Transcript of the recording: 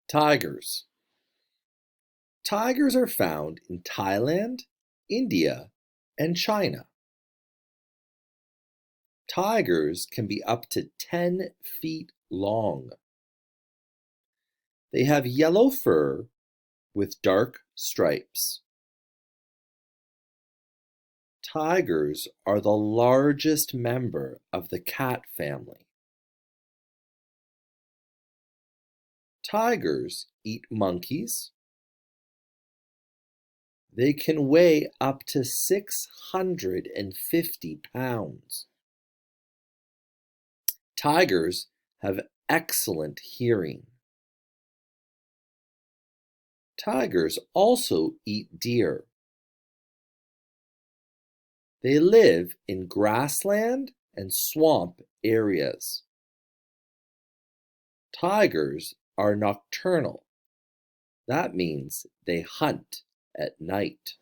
Tigers. Tigers are found in Thailand, India, and China. Tigers can be up to 10 feet long. They have yellow fur with dark stripes. Tigers are the largest member of the cat family. Tigers eat monkeys. They can weigh up to 650 pounds. Tigers have excellent hearing. Tigers also eat deer. They live in grassland and swamp areas. Tigers are nocturnal. That means they hunt at night.